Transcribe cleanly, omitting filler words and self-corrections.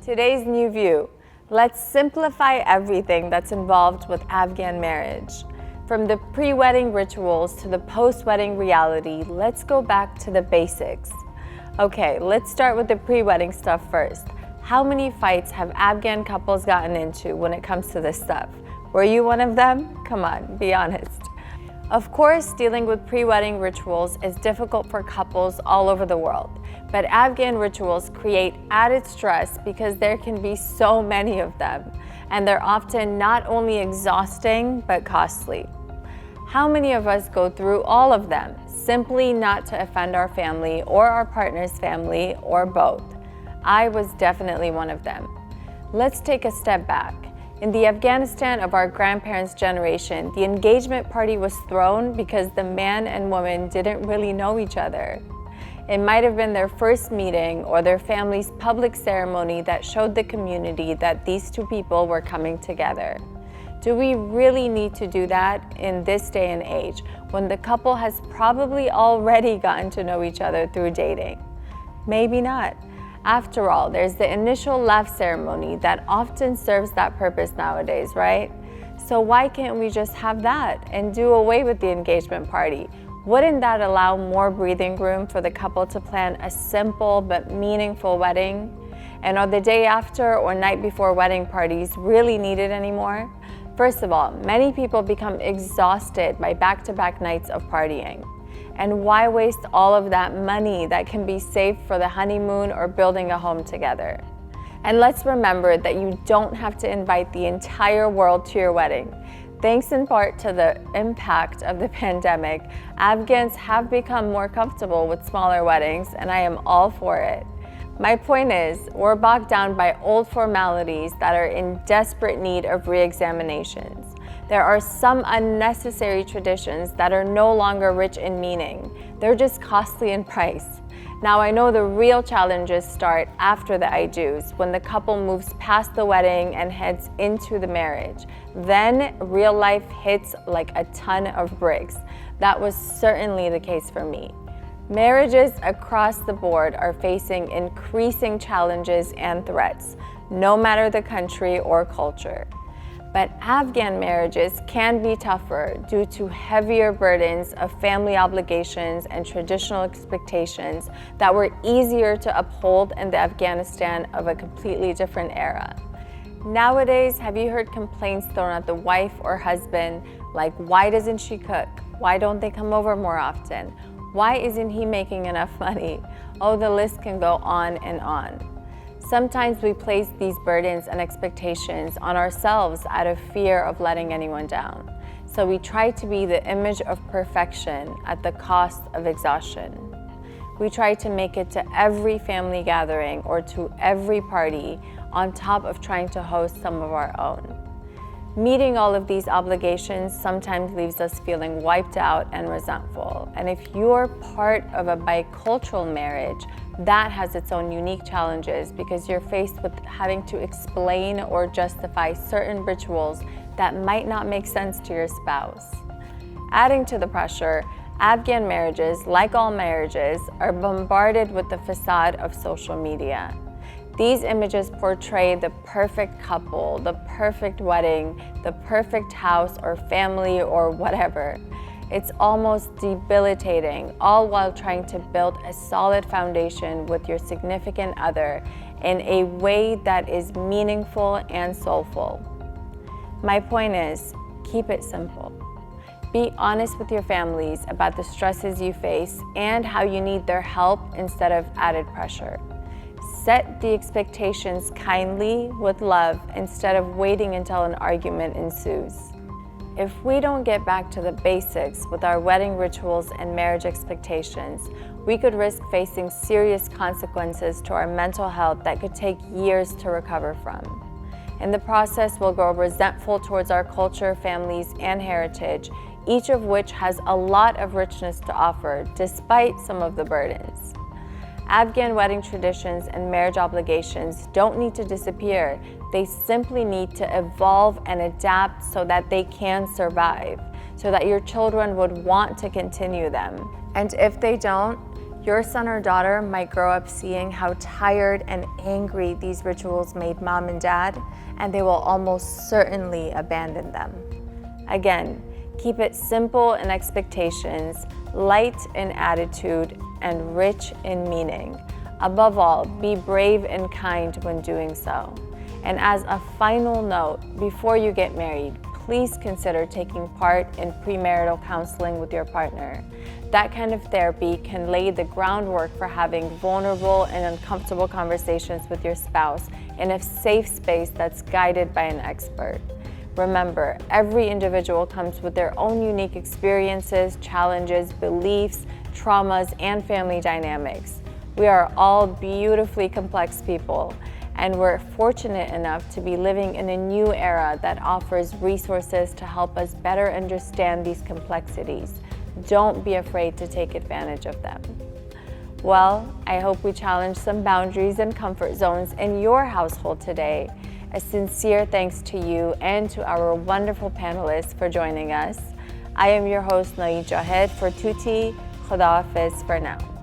Today's new view. Let's simplify everything that's involved with Afghan marriage. From the pre-wedding rituals to the post-wedding reality, let's go back to the basics. Okay, let's start with the pre-wedding stuff first. How many fights have Afghan couples gotten into when it comes to this stuff? Were you one of them? Come on, be honest. Of course, dealing with pre-wedding rituals is difficult for couples all over the world, but Afghan rituals create added stress because there can be so many of them, and they're often not only exhausting, but costly. How many of us go through all of them, simply not to offend our family or our partner's family, or both? I was definitely one of them. Let's take a step back. In the Afghanistan of our grandparents' generation, the engagement party was thrown because the man and woman didn't really know each other. It might have been their first meeting or their family's public ceremony that showed the community that these two people were coming together. Do we really need to do that in this day and age when the couple has probably already gotten to know each other through dating? Maybe not. After all, there's the initial love ceremony that often serves that purpose nowadays, right? So why can't we just have that and do away with the engagement party? Wouldn't that allow more breathing room for the couple to plan a simple but meaningful wedding? And are the day after or night before wedding parties really needed anymore? First of all, many people become exhausted by back-to-back nights of partying. And why waste all of that money that can be saved for the honeymoon or building a home together? And let's remember that you don't have to invite the entire world to your wedding. Thanks in part to the impact of the pandemic, Afghans have become more comfortable with smaller weddings, and I am all for it. My point is, we're bogged down by old formalities that are in desperate need of re-examinations. There are some unnecessary traditions that are no longer rich in meaning. They're just costly in price. Now, I know the real challenges start after the I do's, when the couple moves past the wedding and heads into the marriage. Then real life hits like a ton of bricks. That was certainly the case for me. Marriages across the board are facing increasing challenges and threats, no matter the country or culture. But Afghan marriages can be tougher due to heavier burdens of family obligations and traditional expectations that were easier to uphold in the Afghanistan of a completely different era. Nowadays, have you heard complaints thrown at the wife or husband like, why doesn't she cook? Why don't they come over more often? Why isn't he making enough money? Oh, the list can go on and on. Sometimes we place these burdens and expectations on ourselves out of fear of letting anyone down. So we try to be the image of perfection at the cost of exhaustion. We try to make it to every family gathering or to every party on top of trying to host some of our own. Meeting all of these obligations sometimes leaves us feeling wiped out and resentful. And if you're part of a bicultural marriage, that has its own unique challenges because you're faced with having to explain or justify certain rituals that might not make sense to your spouse. Adding to the pressure, Afghan marriages, like all marriages, are bombarded with the facade of social media. These images portray the perfect couple, the perfect wedding, the perfect house or family or whatever. It's almost debilitating, all while trying to build a solid foundation with your significant other in a way that is meaningful and soulful. My point is, keep it simple. Be honest with your families about the stresses you face and how you need their help instead of added pressure. Set the expectations kindly with love instead of waiting until an argument ensues. If we don't get back to the basics with our wedding rituals and marriage expectations, we could risk facing serious consequences to our mental health that could take years to recover from. In the process, we'll grow resentful towards our culture, families, and heritage, each of which has a lot of richness to offer, despite some of the burdens. Afghan wedding traditions and marriage obligations don't need to disappear. They simply need to evolve and adapt so that they can survive, so that your children would want to continue them. And if they don't, Your son or daughter might grow up seeing how tired and angry these rituals made mom and dad, and they will almost certainly abandon them. Again, keep it simple in expectations, light in attitude, and rich in meaning. Above all, be brave and kind when doing so. And as a final note, before you get married, please consider taking part in premarital counseling with your partner. That kind of therapy can lay the groundwork for having vulnerable and uncomfortable conversations with your spouse in a safe space that's guided by an expert. Remember, every individual comes with their own unique experiences, challenges, beliefs, traumas, and family dynamics. We are all beautifully complex people, and we're fortunate enough to be living in a new era that offers resources to help us better understand these complexities. Don't be afraid to take advantage of them. Well, I hope we challenged some boundaries and comfort zones in your household today. A sincere thanks to you and to our wonderful panelists for joining us. I am your host, Naeed Jahed for Tuti. Khuda Hafiz for now.